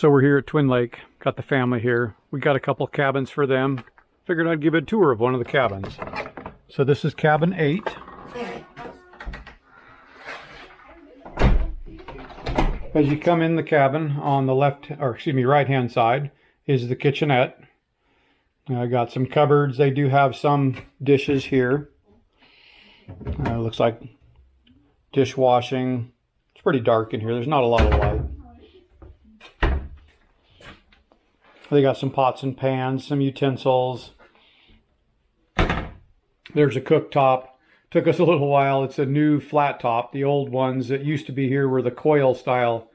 So we're here at Twin Lake, got the family here. We got a couple cabins for them. Figured I'd give a tour of one of the cabins. So this is cabin 8. As you come in the cabin, on the right hand side is the kitchenette. I got some cupboards. They do have some dishes here. Looks like dishwashing. It's pretty dark in here. There's not a lot of light. They got some pots and pans, some utensils. There's a cooktop. Took us a little while. It's a new flat top. The old ones that used to be here were the coil style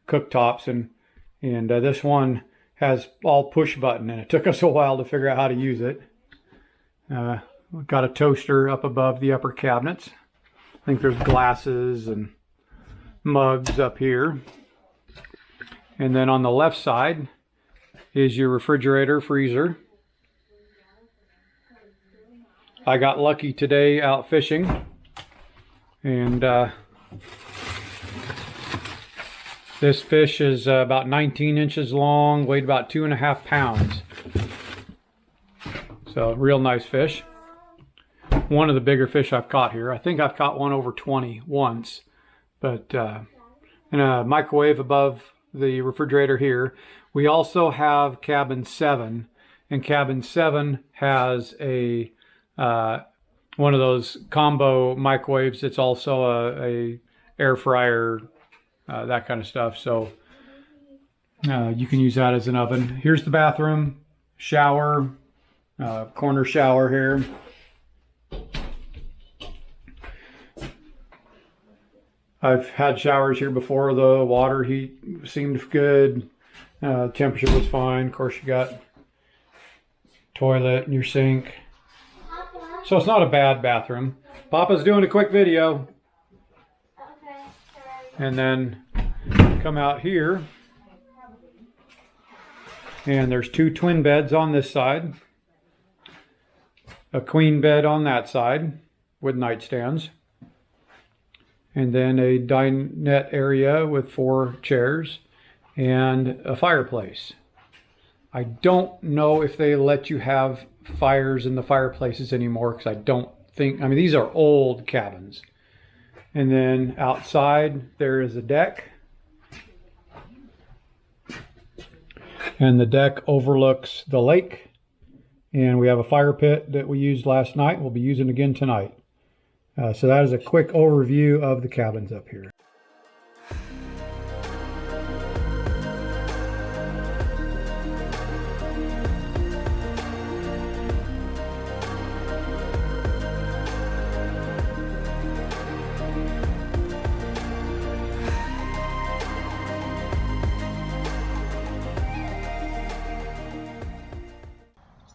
cooktops, and this one has all push button, and it took us a while to figure out how to use it. We've got a toaster up above the upper cabinets. I think there's glasses and mugs up here. And then on the left side is your refrigerator, freezer. I got lucky today out fishing, and this fish is about 19 inches long, weighed about 2.5 pounds. So real nice fish. One of the bigger fish I've caught here. I think I've caught one over 20 once, but in a microwave above the refrigerator here. We also have cabin 7, and cabin 7 has a one of those combo microwaves. It's also a air fryer, that kind of stuff. So you can use that as an oven. Here's the bathroom, shower, corner shower here. I've had showers here before. The water heat seemed good. Temperature was fine. Of course, you got toilet and your sink. So it's not a bad bathroom. Papa's doing a quick video. And then come out here, and there's 2 twin beds on this side, a queen bed on that side with nightstands, and then a dinette area with 4 chairs and a fireplace. I don't know if they let you have fires in the fireplaces anymore, because I don't think, I mean, these are old cabins. And then outside there is a deck, and the deck overlooks the lake, and we have a fire pit that we used last night. We'll be using again tonight. So that is a quick overview of the cabins up here.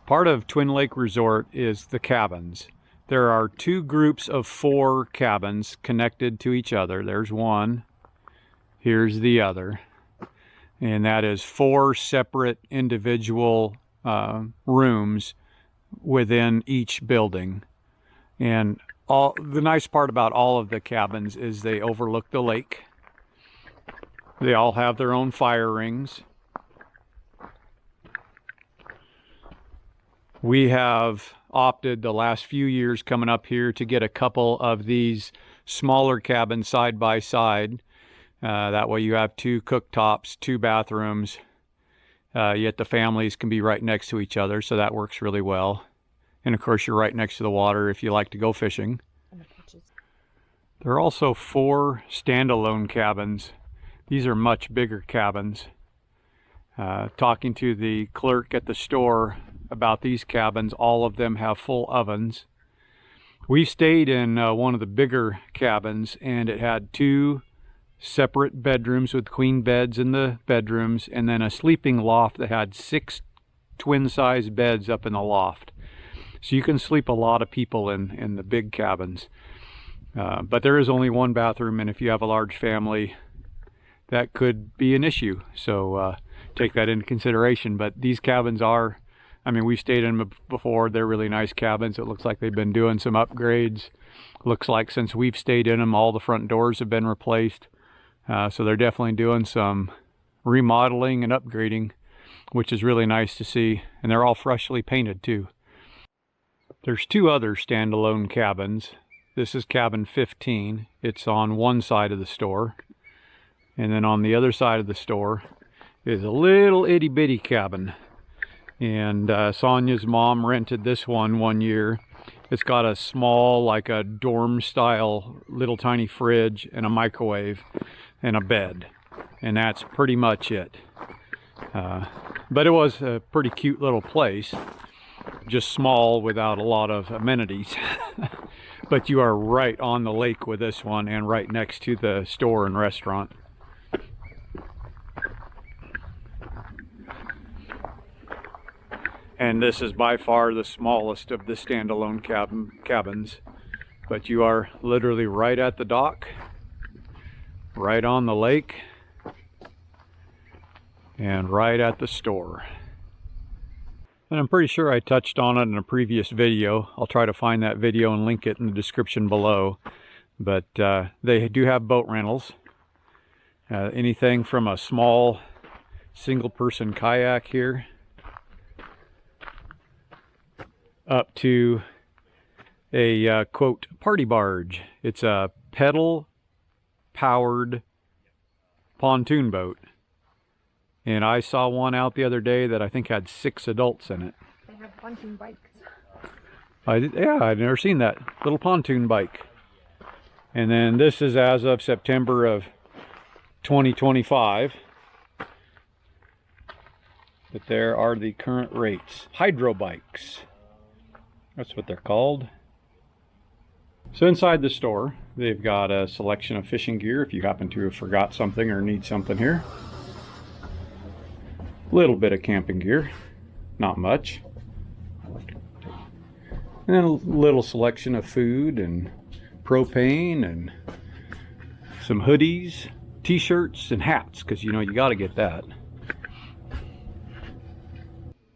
Part of Twin Lake Resort is the cabins. There are 2 groups of 4 cabins connected to each other. There's one, here's the other, and that is 4 separate individual rooms within each building. And the nice part about all of the cabins is they overlook the lake. They all have their own fire rings. We have opted the last few years coming up here to get a couple of these smaller cabins side by side. That way you have 2 cooktops, 2 bathrooms, yet the families can be right next to each other, so that works really well. And of course you're right next to the water if you like to go fishing. There are also 4 standalone cabins. These are much bigger cabins. Talking to the clerk at the store about these cabins, all of them have full ovens. We stayed in one of the bigger cabins, and it had 2 separate bedrooms with queen beds in the bedrooms, and then a sleeping loft that had 6 twin-size beds up in the loft. So you can sleep a lot of people in the big cabins. But there is only 1 bathroom, and if you have a large family, that could be an issue. So take that into consideration. But these cabins are, I mean, we've stayed in them before. They're really nice cabins. It looks like they've been doing some upgrades. Looks like since we've stayed in them, all the front doors have been replaced. So they're definitely doing some remodeling and upgrading, which is really nice to see. And they're all freshly painted too. There's two other standalone cabins. This is cabin 15. It's on one side of the store. And then on the other side of the store is a little itty bitty cabin. And Sonia's mom rented this one year. It's got a small, like a dorm style, little tiny fridge and a microwave and a bed. And that's pretty much it. But it was a pretty cute little place. Just small without a lot of amenities. But you are right on the lake with this one and right next to the store and restaurant. And this is by far the smallest of the standalone cabins. But you are literally right at the dock, right on the lake, and right at the store. And I'm pretty sure I touched on it in a previous video. I'll try to find that video and link it in the description below. But they do have boat rentals. Anything from a small single-person kayak here up to a quote party barge. It's a pedal-powered pontoon boat. And I saw one out the other day that I think had 6 adults in it. They have pontoon bikes. Yeah, I've never seen that little pontoon bike. And then this is as of September of 2025. But there are the current rates. Hydro bikes. That's what they're called. So inside the store, they've got a selection of fishing gear if you happen to have forgot something or need something here. Little bit of camping gear, not much. And a little selection of food and propane and some hoodies, t-shirts, and hats, because you know you got to get that.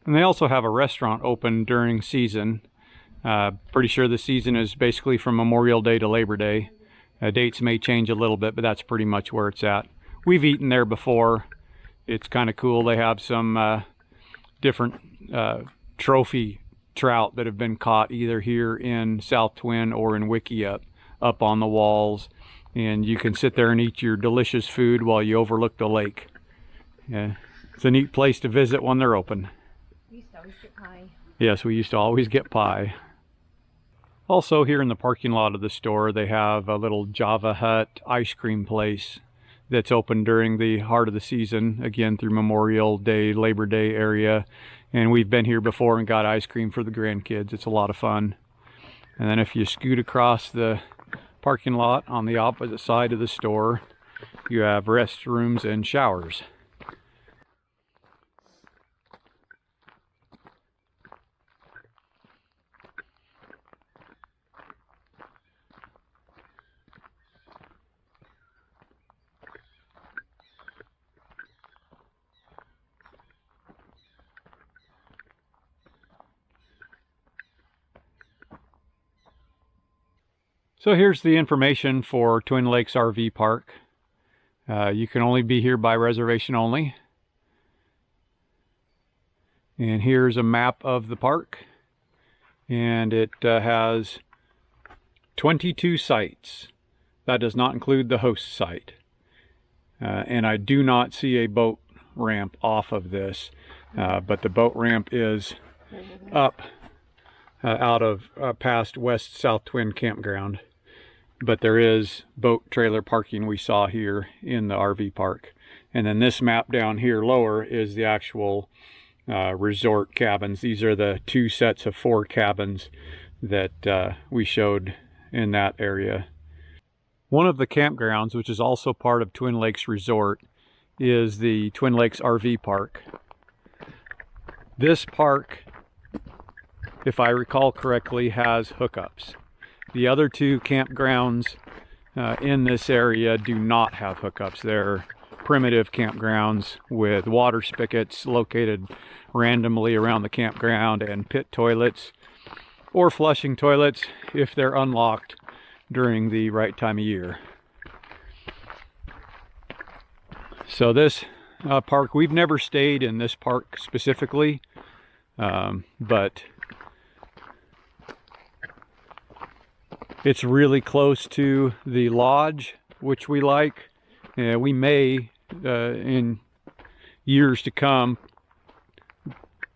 And they also have a restaurant open during season. Pretty sure the season is basically from Memorial Day to Labor Day. Dates may change a little bit, but that's pretty much where it's at. We've eaten there before. It's kind of cool. They have some different trophy trout that have been caught either here in South Twin or in Wickiup up on the walls. And you can sit there and eat your delicious food while you overlook the lake. Yeah, it's a neat place to visit when they're open. We used to always get pie. Yes, we used to always get pie. Also here in the parking lot of the store, they have a little Java Hut ice cream place that's open during the heart of the season, again through Memorial Day, Labor Day area. And we've been here before and got ice cream for the grandkids. It's a lot of fun. And then if you scoot across the parking lot on the opposite side of the store, you have restrooms and showers. So here's the information for Twin Lakes RV Park. You can only be here by reservation only. And here's a map of the park. And it has 22 sites. That does not include the host site. And I do not see a boat ramp off of this. But the boat ramp is up out of past West South Twin Campground. But there is boat trailer parking we saw here in the RV park. And then this map down here lower is the actual resort cabins. These are the 2 sets of 4 cabins that we showed in that area. One of the campgrounds, which is also part of Twin Lakes Resort, is the Twin Lakes RV Park. This park, if I recall correctly, has hookups. The other 2 campgrounds in this area do not have hookups. They're primitive campgrounds with water spigots located randomly around the campground and pit toilets or flushing toilets if they're unlocked during the right time of year. So this park. We've never stayed in this park specifically, but it's really close to the lodge, which we like. We may, in years to come,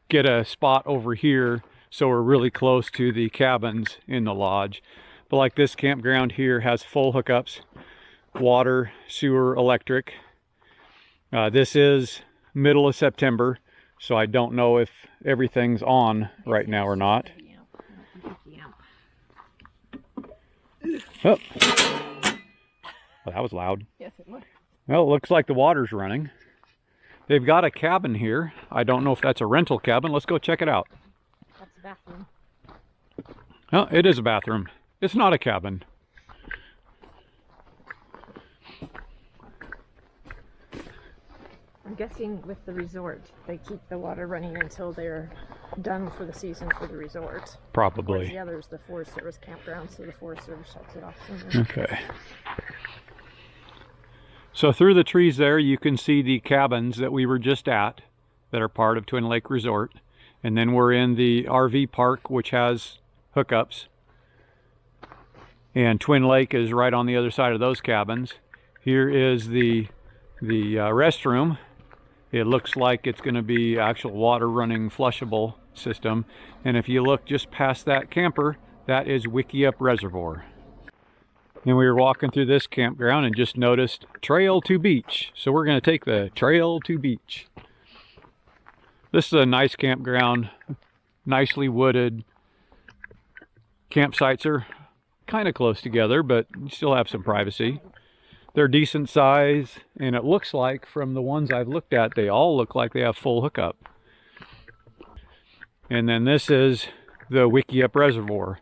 get a spot over here so we're really close to the cabins in the lodge. But like this campground here has full hookups, water, sewer, electric. This is middle of September, so I don't know if everything's on right now or not. Oh. Well, that was loud. Yes, it was. Well, it looks like the water's running. They've got a cabin here. I don't know if that's a rental cabin. Let's go check it out. That's the bathroom. Oh, it is a bathroom. It's not a cabin. I'm guessing with the resort, they keep the water running until they're done for the season for the resort. Probably. Whereas the other's the Forest Service campground, so the Forest Service shuts it off sooner. Okay. So through the trees there, you can see the cabins that we were just at that are part of Twin Lake Resort. And then we're in the RV park, which has hookups. And Twin Lake is right on the other side of those cabins. Here is the restroom. It looks like it's going to be actual water running flushable system. And if you look just past that camper, that is Wickiup Reservoir. And we were walking through this campground and just noticed trail to beach. So we're going to take the trail to beach. This is a nice campground, nicely wooded. Campsites are kind of close together, but you still have some privacy. They're decent size, and it looks like from the ones I've looked at, they all look like they have full hookup. And then this is the Wickiup Reservoir.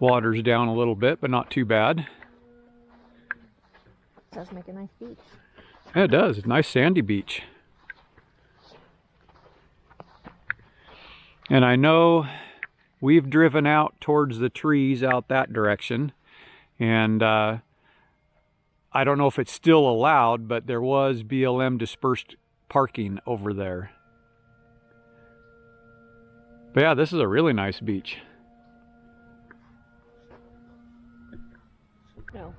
Water's down a little bit, but not too bad. It does make a nice beach. Yeah, it does. It's a nice sandy beach. And I know we've driven out towards the trees out that direction, and I don't know if it's still allowed, but there was BLM dispersed parking over there. But yeah, this is a really nice beach. No.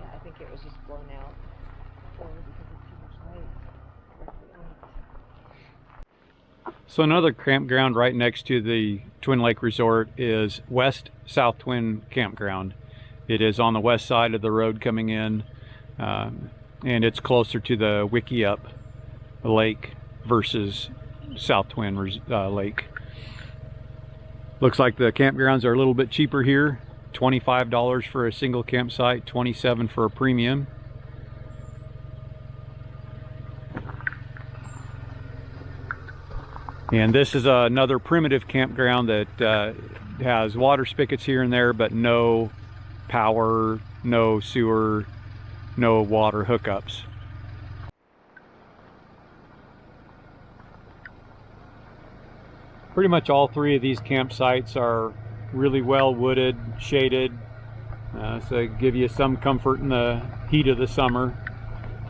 Yeah, I think it was just blown out. Or because of too much light directly on it. So another campground right next to the Twin Lake Resort is West South Twin Campground. It is on the west side of the road coming in, and it's closer to the Wickiup Lake versus South Twin Lake. Looks like the campgrounds are a little bit cheaper here. $25 for a single campsite, $27 for a premium. And this is another primitive campground that has water spigots here and there, but no power, no sewer, no water hookups. Pretty much all three of these campsites are really well wooded, shaded, so give you some comfort in the heat of the summer.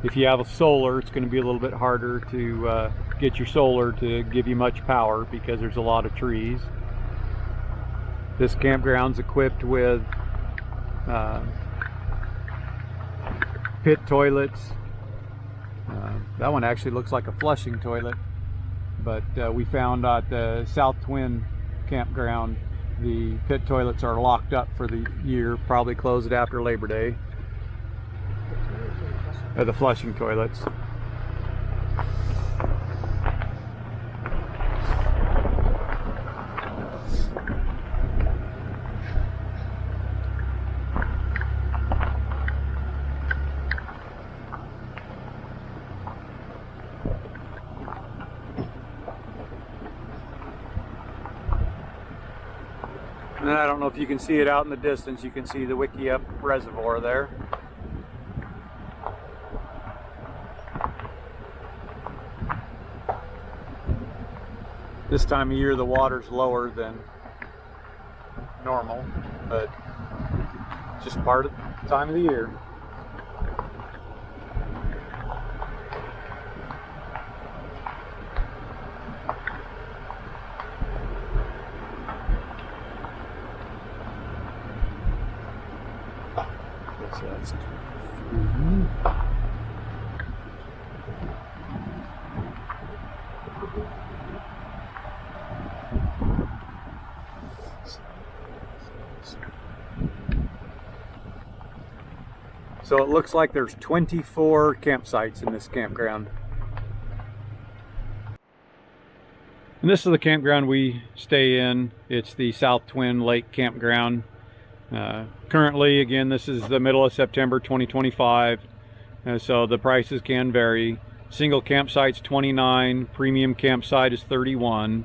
If you have a solar, it's going to be a little bit harder to get your solar to give you much power because there's a lot of trees. This campground's equipped with pit toilets. That one actually looks like a flushing toilet, but we found at the South Twin campground the pit toilets are locked up for the year, probably closed after Labor Day. The flushing toilets. And I don't know if you can see it out in the distance. You can see the Wickiup Reservoir there. This time of year the water's lower than normal, but just part of the time of the year. So it looks like there's 24 campsites in this campground. And this is the campground we stay in. It's the South Twin Lake Campground. Currently, again, this is the middle of September 2025. So the prices can vary. Single campsite's $29, premium campsite is $31.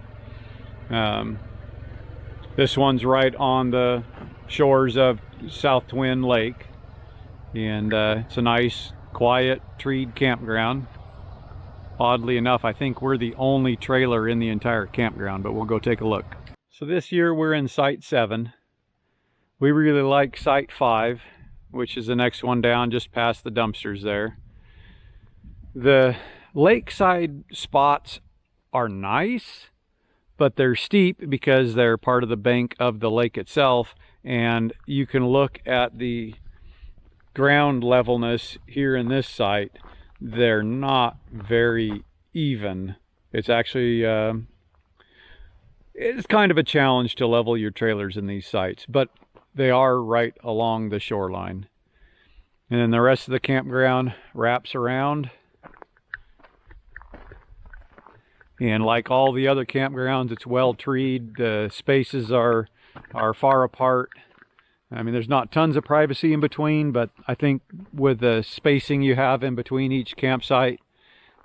This one's right on the shores of South Twin Lake. And it's a nice, quiet, treed campground. Oddly enough, I think we're the only trailer in the entire campground, but we'll go take a look. So this year we're in Site 7. We really like Site 5, which is the next one down just past the dumpsters there. The lakeside spots are nice, but they're steep because they're part of the bank of the lake itself, and you can look at the ground levelness here in this site. They're not very even. It's actually it's kind of a challenge to level your trailers in these sites, but they are right along the shoreline. And then the rest of the campground wraps around, and like all the other campgrounds, it's well treed. The spaces are far apart. I mean, there's not tons of privacy in between, but I think with the spacing you have in between each campsite,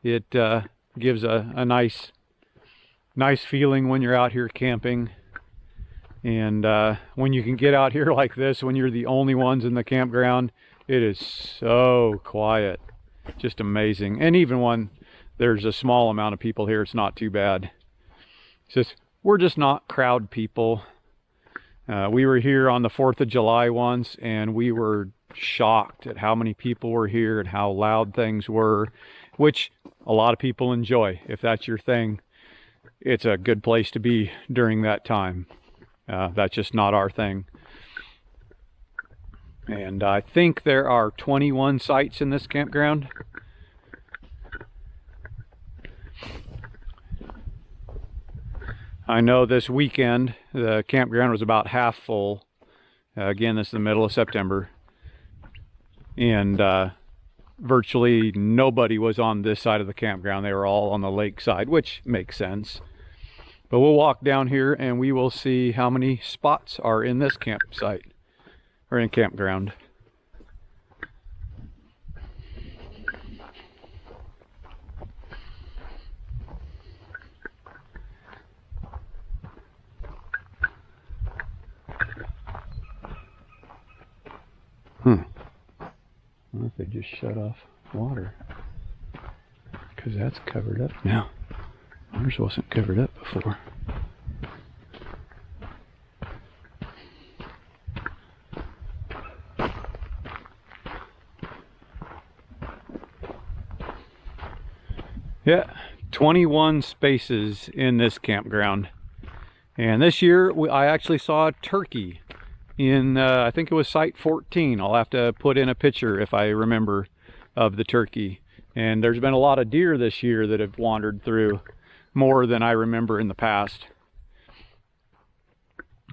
it gives a nice feeling when you're out here camping. And when you can get out here like this, when you're the only ones in the campground, it is so quiet. Just amazing. And even when there's a small amount of people here, it's not too bad. It's just, we're just not crowd people. We were here on the 4th of July once, and we were shocked at how many people were here and how loud things were, which a lot of people enjoy. If that's your thing, it's a good place to be during that time. That's just not our thing. And I think there are 21 sites in this campground. I know this weekend the campground was about half full. Again, this is the middle of September. And virtually nobody was on this side of the campground. They were all on the lake side, which makes sense. But we'll walk down here and we will see how many spots are in this campsite, or in campground. I wonder if they just shut off water, because that's covered up now. Ours wasn't covered up before. Yeah, 21 spaces in this campground. And this year I actually saw a turkey in, I think it was Site 14. I'll have to put in a picture if I remember of the turkey. And there's been a lot of deer this year that have wandered through, more than I remember in the past.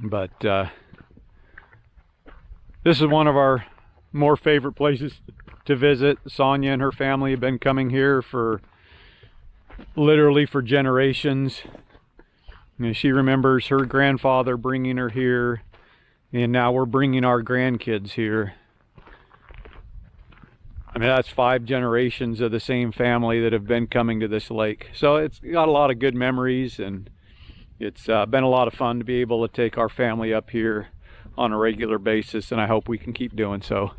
But this is one of our more favorite places to visit. Sonia and her family have been coming here for literally for generations. And she remembers her grandfather bringing her here, and now we're bringing our grandkids here. I mean, that's 5 generations of the same family that have been coming to this lake. So it's got a lot of good memories, and it's been a lot of fun to be able to take our family up here on a regular basis, and I hope we can keep doing so.